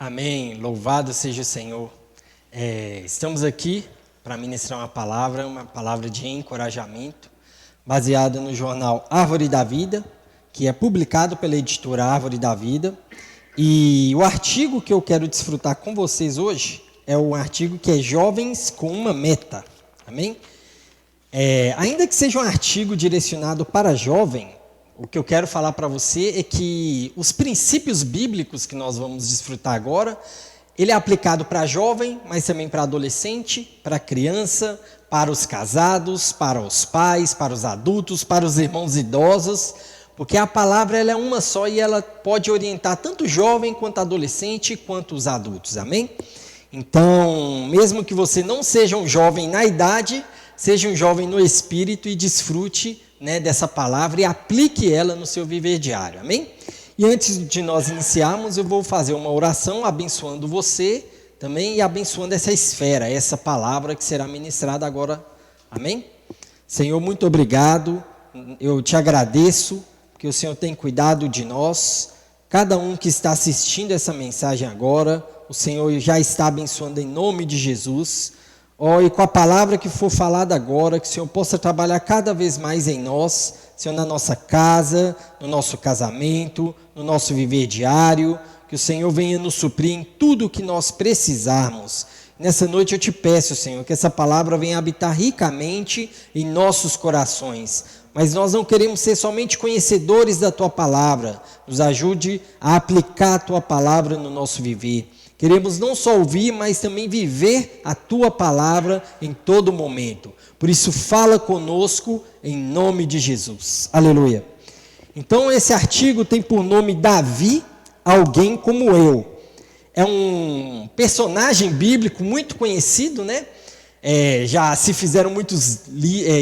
Amém, louvado seja o Senhor. Estamos aqui para ministrar uma palavra de encorajamento, baseada no jornal Árvore da Vida, que é publicado pela editora Árvore da Vida. E o artigo que eu quero desfrutar com vocês hoje é o artigo que é Jovens com uma Meta. Amém? Ainda que seja um artigo direcionado para jovem, o que eu quero falar para você é que os princípios bíblicos que nós vamos desfrutar agora, ele é aplicado para jovem, mas também para adolescente, para criança, para os casados, para os pais, para os adultos, para os irmãos idosos, porque a palavra ela é uma só e ela pode orientar tanto o jovem quanto adolescente quanto os adultos, amém? Então, mesmo que você não seja um jovem na idade, seja um jovem no espírito e desfrute dessa palavra e aplique ela no seu viver diário, amém? E antes de nós iniciarmos, eu vou fazer uma oração abençoando você também e abençoando essa esfera, essa palavra que será ministrada agora, amém? Senhor, muito obrigado, eu te agradeço, porque o Senhor tem cuidado de nós, cada um que está assistindo essa mensagem agora, o Senhor já está abençoando em nome de Jesus. E com a palavra que for falada agora, que o Senhor possa trabalhar cada vez mais em nós, Senhor, na nossa casa, no nosso casamento, no nosso viver diário, que o Senhor venha nos suprir em tudo o que nós precisarmos. Nessa noite eu te peço, Senhor, que essa palavra venha habitar ricamente em nossos corações, mas nós não queremos ser somente conhecedores da Tua palavra, nos ajude a aplicar a Tua palavra no nosso viver. Queremos não só ouvir, mas também viver a Tua palavra em todo momento. Por isso, fala conosco em nome de Jesus. Aleluia. Então, esse artigo tem por nome Davi, alguém como eu. É um personagem bíblico muito conhecido, né? Já se fizeram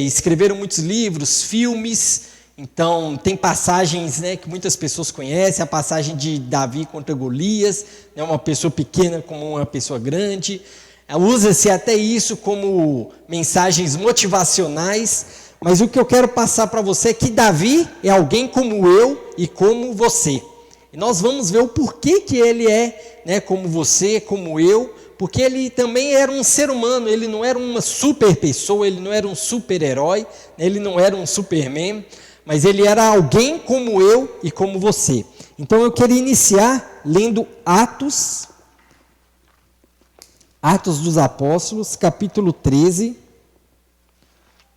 escreveram muitos livros, filmes. Então, tem passagens que muitas pessoas conhecem, a passagem de Davi contra Golias, uma pessoa pequena como uma pessoa grande. Usa-se até isso como mensagens motivacionais, mas o que eu quero passar para você é que Davi é alguém como eu e como você. E nós vamos ver o porquê que ele é como você, como eu, porque ele também era um ser humano, ele não era uma super pessoa, ele não era um super-herói, ele não era um Superman, mas ele era alguém como eu e como você. Então eu queria iniciar lendo Atos dos Apóstolos, capítulo 13.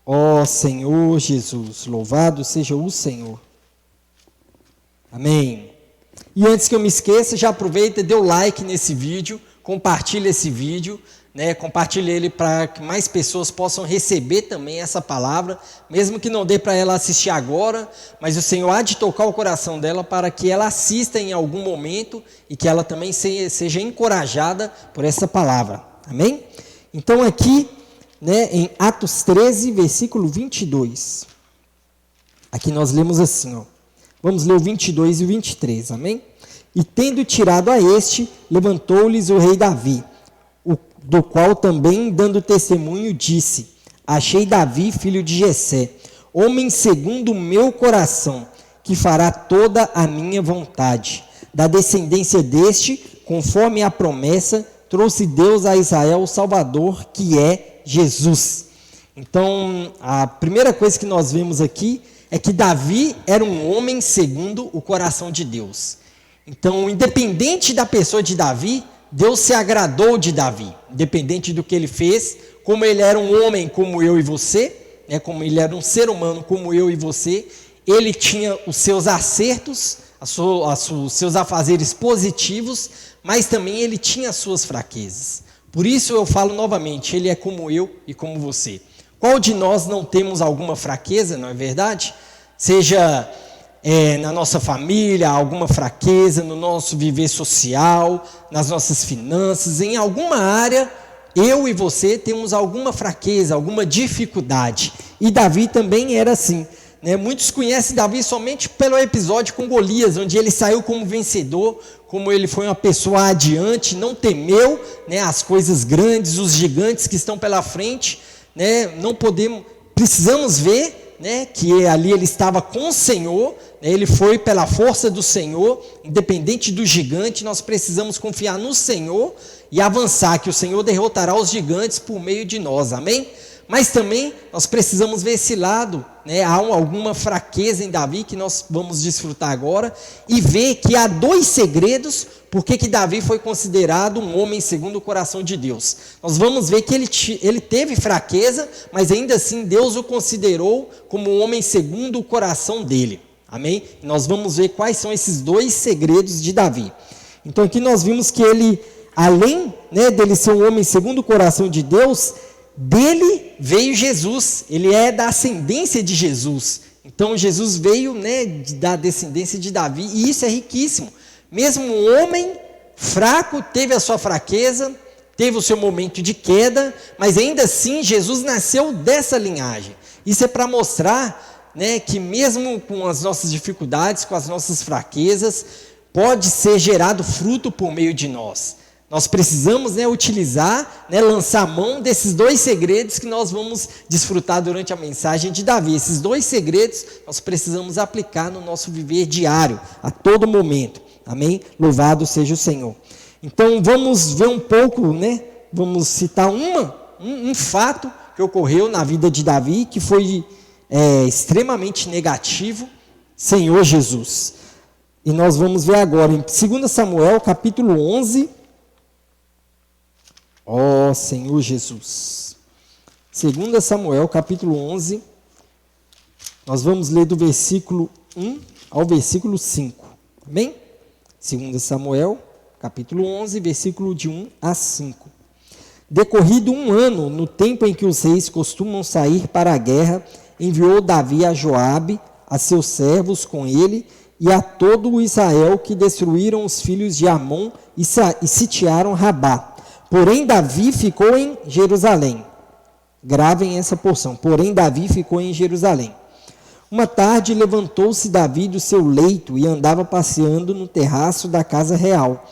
Ó Senhor Jesus, louvado seja o Senhor. Amém. E antes que eu me esqueça, já aproveita e dê o like nesse vídeo, compartilha esse vídeo, compartilhe ele para que mais pessoas possam receber também essa palavra, mesmo que não dê para ela assistir agora, mas o Senhor há de tocar o coração dela para que ela assista em algum momento e que ela também seja encorajada por essa palavra, amém? Então aqui, em Atos 13, versículo 22, aqui nós lemos assim, vamos ler o 22 e o 23, amém? E tendo tirado a este, levantou-lhes o rei Davi, do qual também, dando testemunho, disse: achei Davi, filho de Jessé, homem segundo o meu coração, que fará toda a minha vontade. Da descendência deste, conforme a promessa, trouxe Deus a Israel o Salvador, que é Jesus. Então, a primeira coisa que nós vemos aqui é que Davi era um homem segundo o coração de Deus. Então, independente da pessoa de Davi, Deus se agradou de Davi, independente do que ele fez, como ele era um homem como eu e você, como ele era um ser humano como eu e você, ele tinha os seus acertos, os seus afazeres positivos, mas também ele tinha as suas fraquezas. Por isso eu falo novamente, ele é como eu e como você. Qual de nós não temos alguma fraqueza, não é verdade? Seja na nossa família, alguma fraqueza, no nosso viver social, nas nossas finanças, em alguma área, eu e você temos alguma fraqueza, alguma dificuldade. E Davi também era assim. Muitos conhecem Davi somente pelo episódio com Golias, onde ele saiu como vencedor, como ele foi uma pessoa adiante, não temeu as coisas grandes, os gigantes que estão pela frente. Precisamos ver que ali ele estava com o Senhor, ele foi pela força do Senhor, independente do gigante, nós precisamos confiar no Senhor e avançar, que o Senhor derrotará os gigantes por meio de nós, amém? Mas também nós precisamos ver esse lado, né? Há alguma fraqueza em Davi que nós vamos desfrutar agora e ver que há 2 segredos porque que Davi foi considerado um homem segundo o coração de Deus. Nós vamos ver que ele teve fraqueza, mas ainda assim Deus o considerou como um homem segundo o coração dele, amém? E nós vamos ver quais são esses 2 segredos de Davi. Então aqui nós vimos que ele, além, né, dele ser um homem segundo o coração de Deus, dele veio Jesus, ele é da ascendência de Jesus. Então Jesus veio, né, da descendência de Davi, e isso é riquíssimo. Mesmo um homem fraco teve a sua fraqueza, teve o seu momento de queda, mas ainda assim Jesus nasceu dessa linhagem. Isso é para mostrar, né, que mesmo com as nossas dificuldades, com as nossas fraquezas, pode ser gerado fruto por meio de nós. Nós precisamos, né, utilizar, né, lançar mão desses 2 segredos que nós vamos desfrutar durante a mensagem de Davi. Esses 2 segredos nós precisamos aplicar no nosso viver diário, a todo momento. Amém? Louvado seja o Senhor. Então vamos ver um pouco, né, vamos citar um fato que ocorreu na vida de Davi, que foi extremamente negativo, Senhor Jesus. E nós vamos ver agora em 2 Samuel, capítulo 11, ó Senhor Jesus. 2 Samuel, capítulo 11, nós vamos ler do versículo 1 ao versículo 5. Amém? 2 Samuel, capítulo 11, versículo de 1 a 5. Decorrido 1 ano, no tempo em que os reis costumam sair para a guerra, enviou Davi a Joabe, a seus servos com ele, e a todo o Israel, que destruíram os filhos de Amon e sitiaram Rabá. Porém, Davi ficou em Jerusalém. Gravem essa porção. Porém, Davi ficou em Jerusalém. Uma tarde, levantou-se Davi do seu leito e andava passeando no terraço da casa real.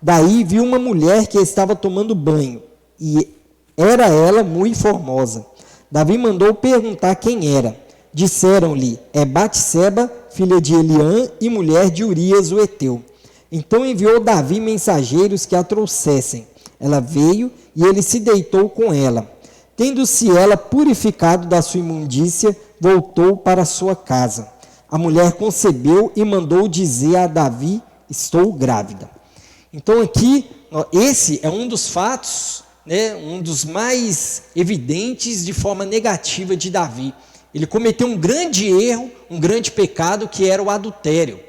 Daí viu uma mulher que estava tomando banho, e era ela muito formosa. Davi mandou perguntar quem era. Disseram-lhe, é Batseba, filha de Eliã e mulher de Urias o Heteu. Então enviou Davi mensageiros que a trouxessem. Ela veio e ele se deitou com ela. Tendo-se ela purificado da sua imundícia, voltou para sua casa. A mulher concebeu e mandou dizer a Davi, estou grávida. Então aqui, esse é um dos fatos, né, um dos mais evidentes de forma negativa de Davi. Ele cometeu um grande erro, um grande pecado, que era o adultério.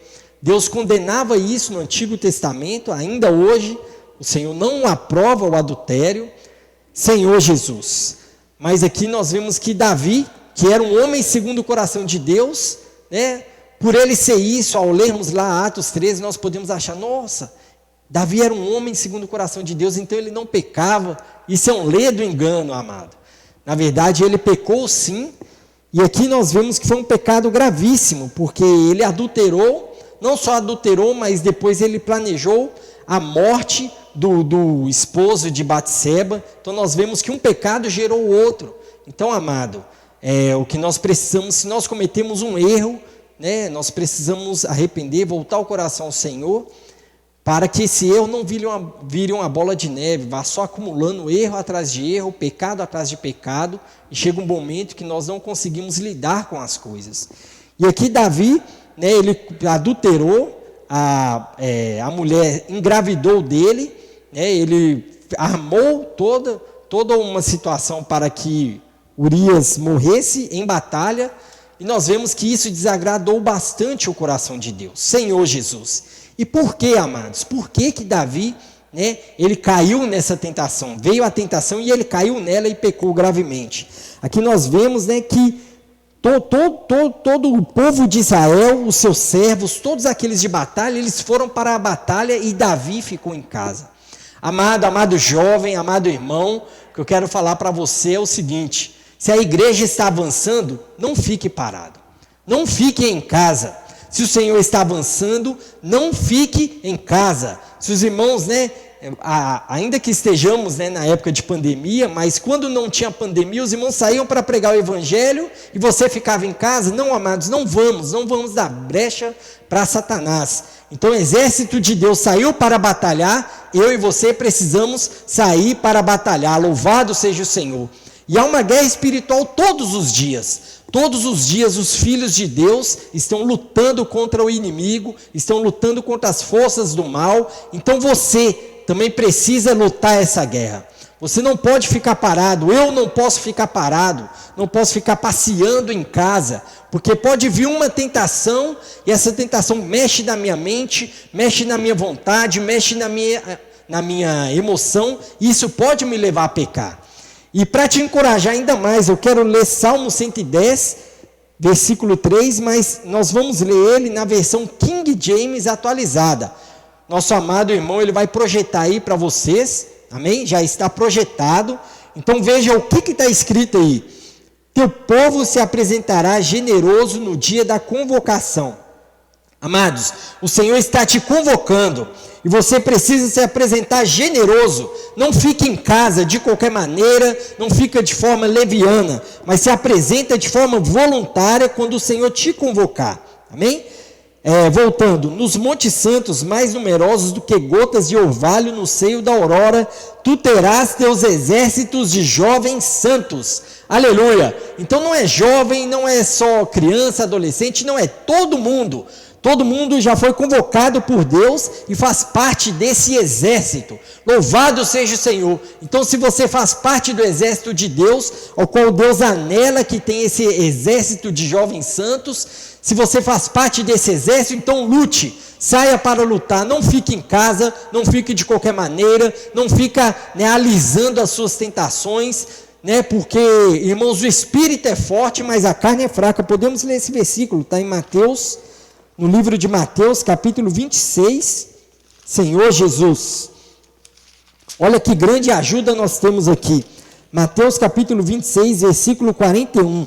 Deus condenava isso no Antigo Testamento, ainda hoje o Senhor não aprova o adultério, Senhor Jesus. Mas aqui nós vemos que Davi, que era um homem segundo o coração de Deus, né, por ele ser isso, ao lermos lá Atos 13, nós podemos achar, nossa, Davi era um homem segundo o coração de Deus, então ele não pecava. Isso é um ledo engano, amado. Na verdade, ele pecou sim, e aqui nós vemos que foi um pecado gravíssimo, porque ele adulterou, não só adulterou, mas depois ele planejou a morte do esposo de Batseba. Então nós vemos que um pecado gerou o outro. Então, amado, o que nós precisamos, se nós cometemos um erro, né, nós precisamos arrepender, voltar o coração ao Senhor, para que esse erro não vire uma bola de neve, vá só acumulando erro atrás de erro, pecado atrás de pecado, e chega um momento que nós não conseguimos lidar com as coisas. E aqui Davi, né, ele adulterou, a mulher engravidou dele, né, ele armou toda uma situação para que Urias morresse em batalha, e nós vemos que isso desagradou bastante o coração de Deus, Senhor Jesus. E por que, amados? Por que Davi, né, ele caiu nessa tentação? Veio a tentação e ele caiu nela e pecou gravemente. Aqui nós vemos, né, que todo o povo de Israel, os seus servos, todos aqueles de batalha, eles foram para a batalha e Davi ficou em casa. Amado jovem, amado irmão, o que eu quero falar para você é o seguinte: se a igreja está avançando, não fique parado, não fique em casa. Se o Senhor está avançando, não fique em casa. Se os irmãos, né, ainda que estejamos, né, na época de pandemia, mas quando não tinha pandemia, os irmãos saíam para pregar o evangelho e você ficava em casa. Não, amados, não vamos dar brecha para Satanás. Então o exército de Deus saiu para batalhar, eu e você precisamos sair para batalhar. Louvado seja o Senhor. E há uma guerra espiritual todos os dias. Todos os dias os filhos de Deus estão lutando contra o inimigo, estão lutando contra as forças do mal. Então você também precisa lutar essa guerra. Você não pode ficar parado, eu não posso ficar parado, não posso ficar passeando em casa, porque pode vir uma tentação e essa tentação mexe na minha mente, mexe na minha vontade, mexe na minha emoção, e isso pode me levar a pecar. E para te encorajar ainda mais, eu quero ler Salmo 110, versículo 3, mas nós vamos ler ele na versão King James atualizada. Nosso amado irmão, ele vai projetar aí para vocês, amém? Já está projetado. Então veja o que está escrito aí. Teu povo se apresentará generoso no dia da convocação. Amados, o Senhor está te convocando e você precisa se apresentar generoso. Não fique em casa de qualquer maneira, não fica de forma leviana, mas se apresenta de forma voluntária quando o Senhor te convocar. Amém? Voltando, nos montes santos mais numerosos do que gotas de orvalho no seio da aurora, tu terás teus exércitos de jovens santos. Aleluia! Então não é jovem, não é só criança, adolescente, não é todo mundo. Todo mundo já foi convocado por Deus e faz parte desse exército. Louvado seja o Senhor. Então, se você faz parte do exército de Deus, ao qual Deus anela que tem esse exército de jovens santos, se você faz parte desse exército, então lute, saia para lutar. Não fique em casa, não fique de qualquer maneira, não fica, né, alisando as suas tentações, né, porque, irmãos, o espírito é forte, mas a carne é fraca. Podemos ler esse versículo, está em Mateus, no livro de Mateus, capítulo 26, Senhor Jesus. Olha que grande ajuda nós temos aqui. Mateus, capítulo 26, versículo 41.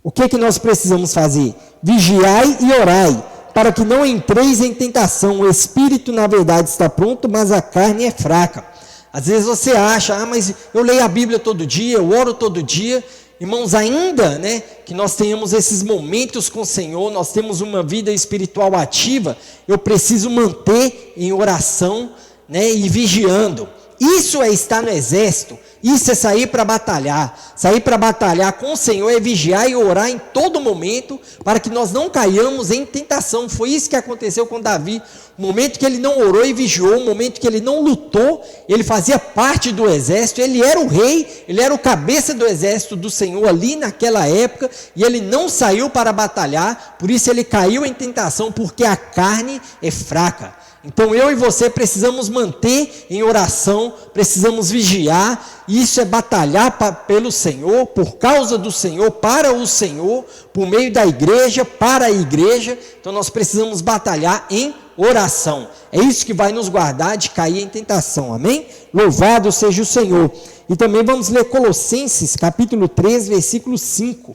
O que nós precisamos fazer? Vigiai e orai, para que não entreis em tentação. O espírito, na verdade, está pronto, mas a carne é fraca. Às vezes você acha, mas eu leio a Bíblia todo dia, eu oro todo dia. Irmãos, ainda, né, que nós tenhamos esses momentos com o Senhor, nós temos uma vida espiritual ativa, eu preciso manter em oração, né, e vigiando. Isso é estar no exército, isso é sair para batalhar. Sair para batalhar com o Senhor é vigiar e orar em todo momento, para que nós não caiamos em tentação. Foi isso que aconteceu com Davi. O momento que ele não orou e vigiou, o momento que ele não lutou, ele fazia parte do exército, ele era o rei, ele era o cabeça do exército do Senhor ali naquela época, e ele não saiu para batalhar, por isso ele caiu em tentação, porque a carne é fraca. Então eu e você precisamos manter em oração, precisamos vigiar, isso é batalhar pelo Senhor, por causa do Senhor, para o Senhor, por meio da igreja, para a igreja. Então nós precisamos batalhar em oração, é isso que vai nos guardar de cair em tentação, amém? Louvado seja o Senhor. E também vamos ler Colossenses, capítulo 3, versículo 5,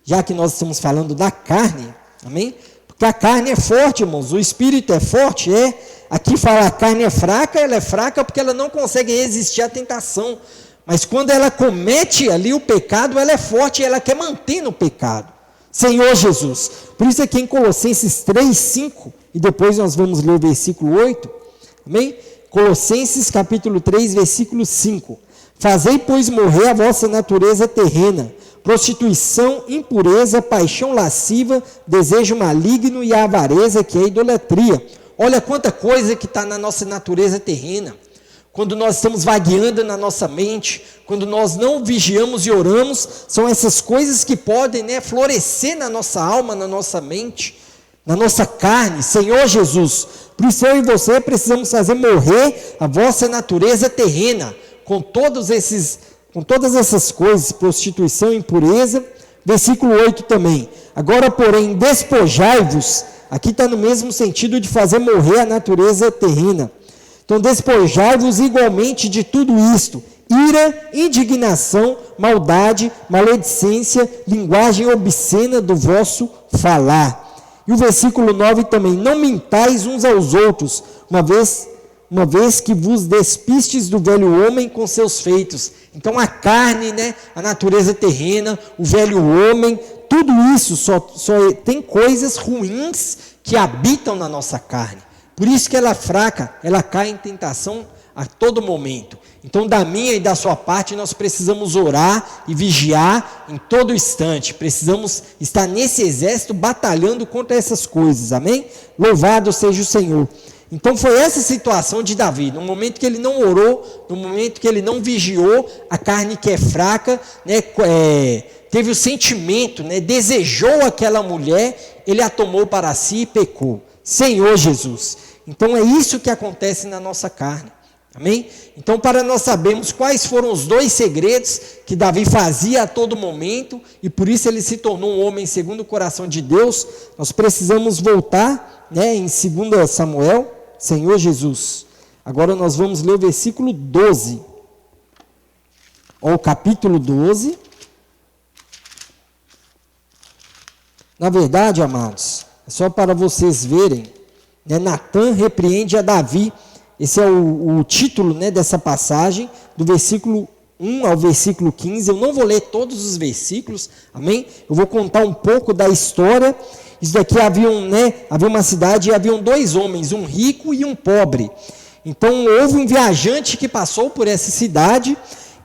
já que nós estamos falando da carne, amém? Porque a carne é forte, irmãos, o espírito é forte, aqui fala a carne é fraca, ela é fraca porque ela não consegue resistir à tentação, mas quando ela comete ali o pecado, ela é forte e ela quer manter no pecado. Senhor Jesus, por isso aqui em Colossenses 3, 5, e depois nós vamos ler o versículo 8, amém? Colossenses capítulo 3, versículo 5, fazei, pois, morrer a vossa natureza terrena, prostituição, impureza, paixão lasciva, desejo maligno e a avareza, que é a idolatria. Olha quanta coisa que está na nossa natureza terrena. Quando nós estamos vagueando na nossa mente, quando nós não vigiamos e oramos, são essas coisas que podem, né, florescer na nossa alma, na nossa mente, na nossa carne. Senhor Jesus, por isso eu e você precisamos fazer morrer a vossa natureza terrena, com todas essas coisas, prostituição, impureza. Versículo 8 também. Agora, porém, despojai-vos. Aqui está no mesmo sentido de fazer morrer a natureza terrena. Então, despojai-vos igualmente de tudo isto: ira, indignação, maldade, maledicência, linguagem obscena do vosso falar. E o versículo 9 também: não mintais uns aos outros, uma vez uma vez que vos despistes do velho homem com seus feitos. Então a carne, né, a natureza terrena, o velho homem, tudo isso só tem coisas ruins que habitam na nossa carne. Por isso que ela é fraca, ela cai em tentação a todo momento. Então, da minha e da sua parte, nós precisamos orar e vigiar em todo instante. Precisamos estar nesse exército batalhando contra essas coisas, amém? Louvado seja o Senhor. Então, foi essa situação de Davi. No momento que ele não orou, no momento que ele não vigiou, a carne que é fraca, né, teve o sentimento, né, desejou aquela mulher, ele a tomou para si e pecou. Senhor Jesus. Então, é isso que acontece na nossa carne. Amém? Então, para nós sabermos quais foram os 2 segredos que Davi fazia a todo momento, e por isso ele se tornou um homem segundo o coração de Deus, nós precisamos voltar, né, em 2 Samuel, Senhor Jesus. Agora nós vamos ler o versículo 12, ou o capítulo 12. Na verdade, amados, é só para vocês verem, né, Natã repreende a Davi. Esse é o título, né, dessa passagem, do versículo 1 ao versículo 15. Eu não vou ler todos os versículos, amém? Eu vou contar um pouco da história. Isso daqui havia uma cidade e haviam 2 homens, um rico e um pobre. Então houve um viajante que passou por essa cidade,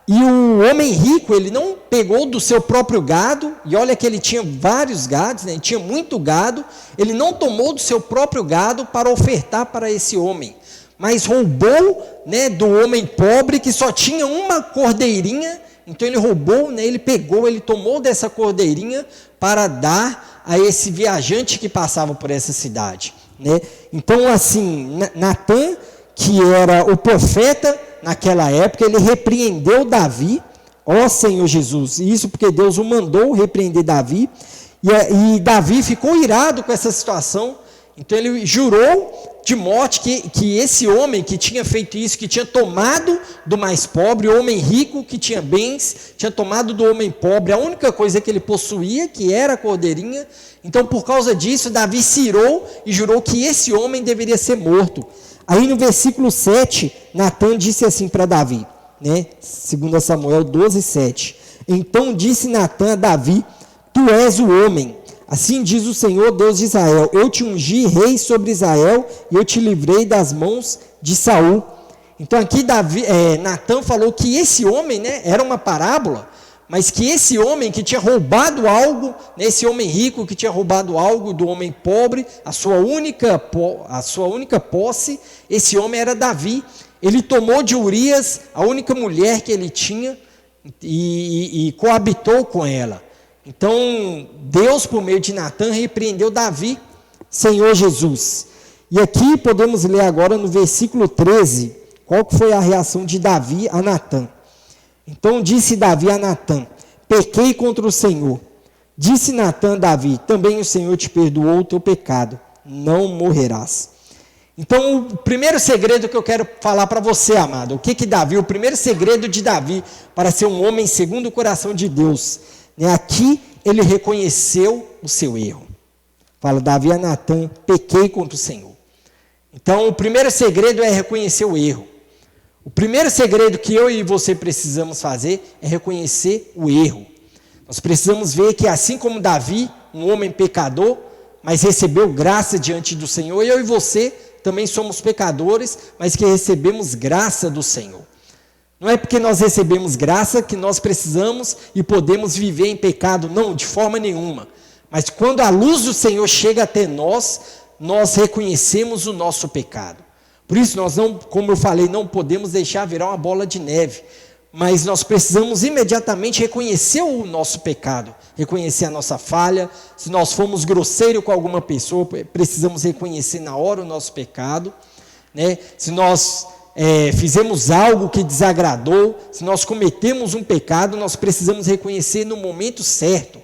e o homem rico, ele não pegou do seu próprio gado, e olha que ele tinha vários gados, né, ele tinha muito gado, ele não tomou do seu próprio gado para ofertar para esse homem, mas roubou, né, do homem pobre que só tinha uma cordeirinha. Então ele roubou, né, ele tomou dessa cordeirinha para dar a esse viajante que passava por essa cidade, né? Então assim, Natã, que era o profeta naquela época, ele repreendeu Davi, ó Senhor Jesus, e isso porque Deus o mandou repreender Davi, e Davi ficou irado com essa situação. Então ele jurou de morte que esse homem que tinha feito isso, que tinha tomado do mais pobre, o homem rico que tinha bens, tinha tomado do homem pobre a única coisa que ele possuía, que era a cordeirinha. Então por causa disso, Davi se irou e jurou que esse homem deveria ser morto. Aí no versículo 7, Natã disse assim para Davi, né? 2 Samuel 12, 7. Então disse Natã a Davi: tu és o homem. Assim diz o Senhor, Deus de Israel: eu te ungi rei sobre Israel, e eu te livrei das mãos de Saul. Então aqui Natã falou que esse homem, né, era uma parábola, mas que esse homem que tinha roubado algo, né, esse homem rico que tinha roubado algo do homem pobre, a sua única posse, esse homem era Davi. Ele tomou de Urias a única mulher que ele tinha e coabitou com ela. Então, Deus, por meio de Natã, repreendeu Davi, Senhor Jesus. E aqui podemos ler agora no versículo 13, qual que foi a reação de Davi a Natã. Então disse Davi a Natã: pequei contra o Senhor. Disse Natã a Davi: também o Senhor te perdoou o teu pecado, não morrerás. Então, o primeiro segredo que eu quero falar para você, amado, o primeiro segredo de Davi para ser um homem segundo o coração de Deus, aqui ele reconheceu o seu erro. Fala, Davi a Natã: pequei contra o Senhor. Então o primeiro segredo é reconhecer o erro. O primeiro segredo que eu e você precisamos fazer é reconhecer o erro. Nós precisamos ver que assim como Davi, um homem pecador, mas recebeu graça diante do Senhor, eu e você também somos pecadores, mas que recebemos graça do Senhor. Não é porque nós recebemos graça que nós precisamos e podemos viver em pecado, não, de forma nenhuma. Mas quando a luz do Senhor chega até nós, nós reconhecemos o nosso pecado. Por isso nós não, como eu falei, não podemos deixar virar uma bola de neve. Mas nós precisamos imediatamente reconhecer o nosso pecado, reconhecer a nossa falha. Se nós fomos grosseiros com alguma pessoa, precisamos reconhecer na hora o nosso pecado, né? Se nós fizemos algo que desagradou, se nós cometemos um pecado, nós precisamos reconhecer no momento certo.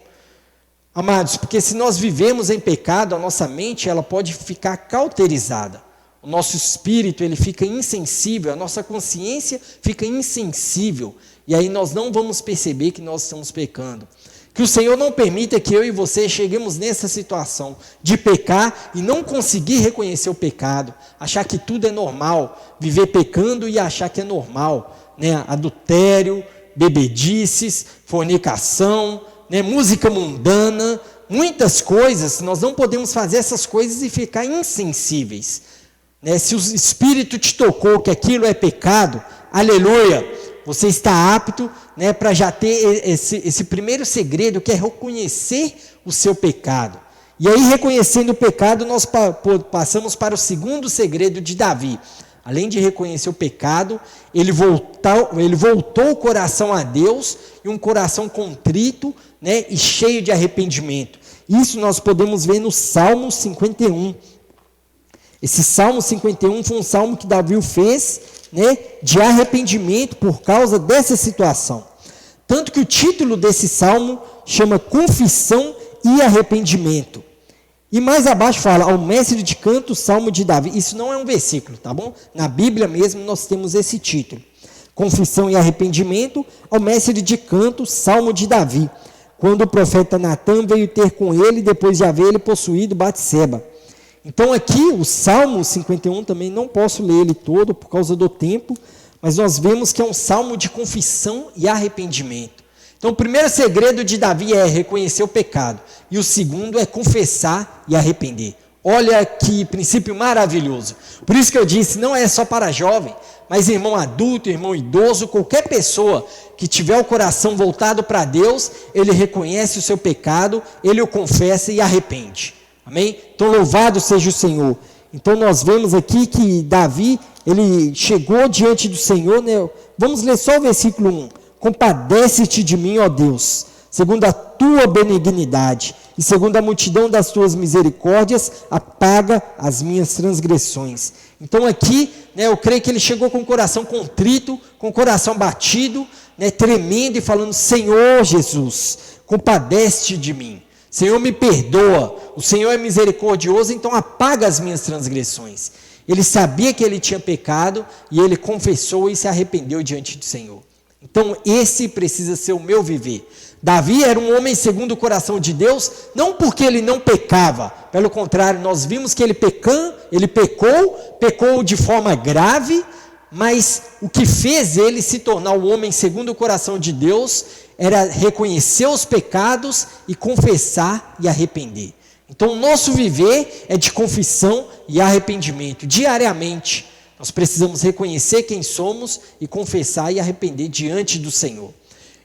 Amados, porque se nós vivemos em pecado, a nossa mente ela pode ficar cauterizada. O nosso espírito ele fica insensível, a nossa consciência fica insensível. E aí nós não vamos perceber que nós estamos pecando. Que o Senhor não permita que eu e você cheguemos nessa situação de pecar e não conseguir reconhecer o pecado, achar que tudo é normal, viver pecando e achar que é normal, né? Adultério, bebedices, fornicação, né? Música mundana, muitas coisas. Nós não podemos fazer essas coisas e ficar insensíveis, né? Se o Espírito te tocou que aquilo é pecado, aleluia, você está apto, né, para já ter esse primeiro segredo, que é reconhecer o seu pecado. E aí, reconhecendo o pecado, nós passamos para o segundo segredo de Davi. Além de reconhecer o pecado, ele voltou o coração a Deus, e um coração contrito, né, e cheio de arrependimento. Isso nós podemos ver no Salmo 51. Esse Salmo 51 foi um salmo que Davi fez, né, de arrependimento por causa dessa situação. Tanto que o título desse salmo chama Confissão e Arrependimento. E mais abaixo fala, ao mestre de canto, Salmo de Davi. Isso não é um versículo, tá bom? Na Bíblia mesmo nós temos esse título. Confissão e Arrependimento, ao mestre de canto, Salmo de Davi. Quando o profeta Natã veio ter com ele, depois de haver ele possuído Batseba. Então aqui, o Salmo 51, também não posso ler ele todo por causa do tempo, mas nós vemos que é um salmo de confissão e arrependimento. Então o primeiro segredo de Davi é reconhecer o pecado, e o segundo é confessar e arrepender. Olha que princípio maravilhoso. Por isso que eu disse, não é só para jovem, mas irmão adulto, irmão idoso, qualquer pessoa que tiver o coração voltado para Deus, ele reconhece o seu pecado, ele o confessa e arrepende. Amém? Então louvado seja o Senhor. Então nós vemos aqui que Davi, ele chegou diante do Senhor, né? Vamos ler só o versículo 1. Compadece-te de mim, ó Deus, segundo a tua benignidade, e segundo a multidão das tuas misericórdias, apaga as minhas transgressões. Então aqui, né, eu creio que ele chegou com o coração contrito, com o coração batido, né, tremendo e falando, Senhor Jesus, compadece-te de mim. Senhor, me perdoa, o Senhor é misericordioso, então apaga as minhas transgressões. Ele sabia que ele tinha pecado e ele confessou e se arrependeu diante do Senhor. Então esse precisa ser o meu viver. Davi era um homem segundo o coração de Deus, não porque ele não pecava, pelo contrário, nós vimos que ele pecou de forma grave, mas o que fez ele se tornar um homem segundo o coração de Deus era reconhecer os pecados e confessar e arrepender. Então o nosso viver é de confissão e arrependimento, diariamente. Nós precisamos reconhecer quem somos e confessar e arrepender diante do Senhor.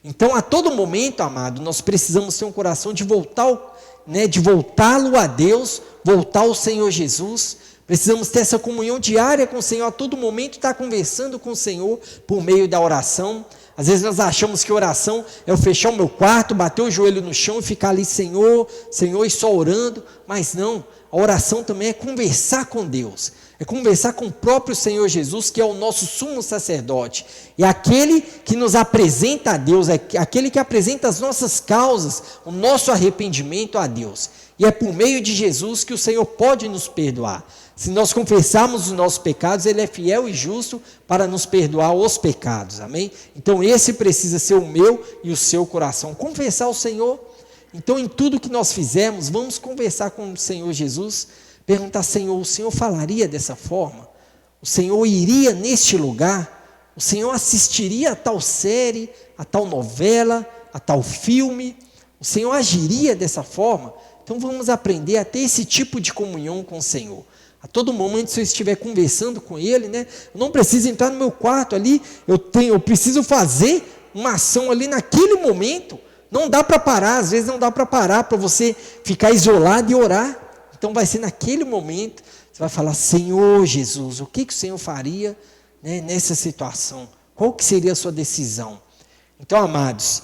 Então a todo momento, amado, nós precisamos ter um coração de voltá-lo a Deus, voltar ao Senhor Jesus. Precisamos ter essa comunhão diária com o Senhor, a todo momento estar conversando com o Senhor por meio da oração. Às vezes nós achamos que oração é eu fechar o meu quarto, bater o joelho no chão e ficar ali, Senhor, Senhor, e só orando. Mas não, a oração também é conversar com Deus, é conversar com o próprio Senhor Jesus, que é o nosso sumo sacerdote, é aquele que nos apresenta a Deus, é aquele que apresenta as nossas causas, o nosso arrependimento a Deus. E é por meio de Jesus que o Senhor pode nos perdoar. Se nós confessarmos os nossos pecados, Ele é fiel e justo para nos perdoar os pecados, amém? Então esse precisa ser o meu e o seu coração, confessar ao Senhor. Então em tudo que nós fizermos, vamos conversar com o Senhor Jesus, perguntar, Senhor, o Senhor falaria dessa forma? O Senhor iria neste lugar? O Senhor assistiria a tal série, a tal novela, a tal filme? O Senhor agiria dessa forma? Então vamos aprender a ter esse tipo de comunhão com o Senhor. A todo momento, se eu estiver conversando com Ele, né, eu não preciso entrar no meu quarto ali, eu preciso fazer uma ação ali naquele momento. Não dá para parar, às vezes não dá para parar para você ficar isolado e orar. Então vai ser naquele momento, você vai falar, Senhor Jesus, o que o Senhor faria, né, nessa situação? Qual que seria a sua decisão? Então, amados,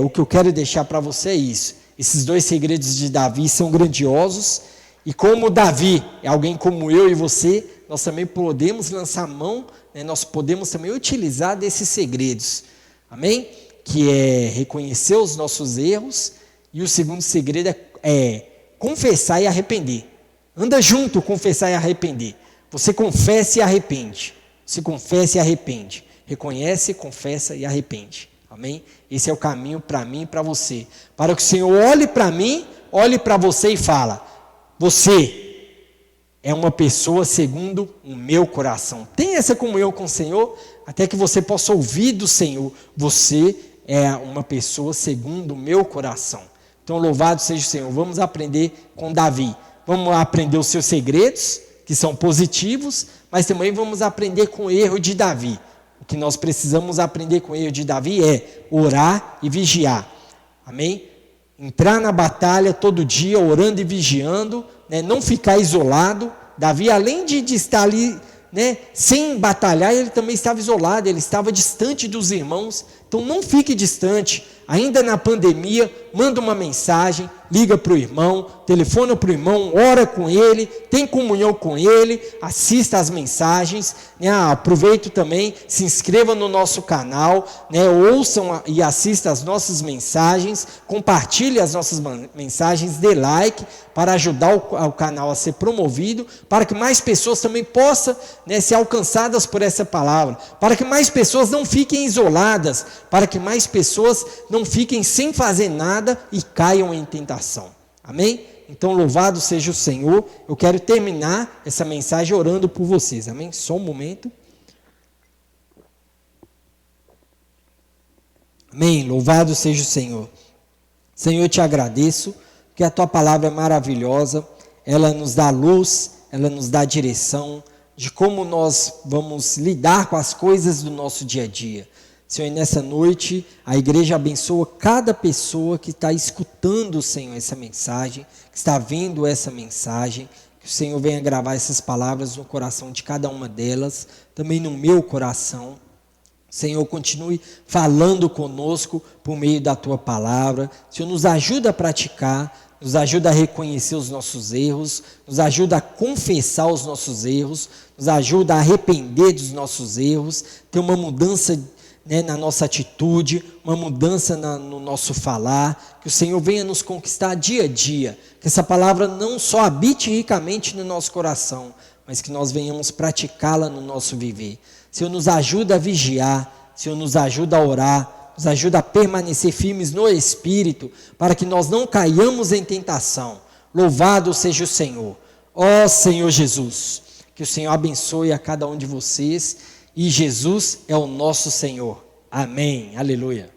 o que eu quero deixar para você é isso. Esses dois segredos de Davi são grandiosos. E como Davi é alguém como eu e você, nós também podemos lançar mão, né, nós podemos também utilizar desses segredos. Amém? Que é reconhecer os nossos erros. E o segundo segredo é confessar e arrepender. Anda junto, confessar e arrepender. Você confessa e arrepende. Você confessa e arrepende. Reconhece, confessa e arrepende. Amém? Amém? Esse é o caminho para mim e para você. Para que o Senhor olhe para mim, olhe para você e fala: você é uma pessoa segundo o meu coração. Tenha essa comunhão com o Senhor, até que você possa ouvir do Senhor: você é uma pessoa segundo o meu coração. Então, louvado seja o Senhor. Vamos aprender com Davi. Vamos aprender os seus segredos, que são positivos, mas também vamos aprender com o erro de Davi. O que nós precisamos aprender com o erro de Davi é orar e vigiar. Amém? Entrar na batalha todo dia, orando e vigiando, né? Não ficar isolado. Davi, além de estar ali, né, sem batalhar, ele também estava isolado, ele estava distante dos irmãos. Então não fique distante. Ainda na pandemia, manda uma mensagem, liga para o irmão, telefona para o irmão, ora com ele, tem comunhão com ele, assista às mensagens, né? Aproveite também, se inscreva no nosso canal, né? Ouçam e assista às nossas mensagens, compartilhe as nossas mensagens, dê like para ajudar o canal a ser promovido, para que mais pessoas também possam, né, ser alcançadas por essa palavra, para que mais pessoas não fiquem isoladas, para que mais pessoas não fiquem sem fazer nada e caiam em tentação. Amém? Então, louvado seja o Senhor. Eu quero terminar essa mensagem orando por vocês. Amém? Só um momento. Amém? Louvado seja o Senhor. Senhor, eu te agradeço, porque a tua palavra é maravilhosa. Ela nos dá luz, ela nos dá direção de como nós vamos lidar com as coisas do nosso dia a dia. Senhor, nessa noite, a igreja abençoa cada pessoa que está escutando, Senhor, essa mensagem, que está vendo essa mensagem, que o Senhor venha gravar essas palavras no coração de cada uma delas, também no meu coração. Senhor, continue falando conosco por meio da tua palavra. Senhor, nos ajuda a praticar, nos ajuda a reconhecer os nossos erros, nos ajuda a confessar os nossos erros, nos ajuda a arrepender dos nossos erros, ter uma mudança, né, na nossa atitude, uma mudança no nosso falar, que o Senhor venha nos conquistar dia a dia, que essa palavra não só habite ricamente no nosso coração, mas que nós venhamos praticá-la no nosso viver. Senhor, nos ajuda a vigiar, Senhor, nos ajuda a orar, nos ajuda a permanecer firmes no Espírito, para que nós não caiamos em tentação. Louvado seja o Senhor. Ó Senhor Jesus, que o Senhor abençoe a cada um de vocês, e Jesus é o nosso Senhor. Amém. Aleluia.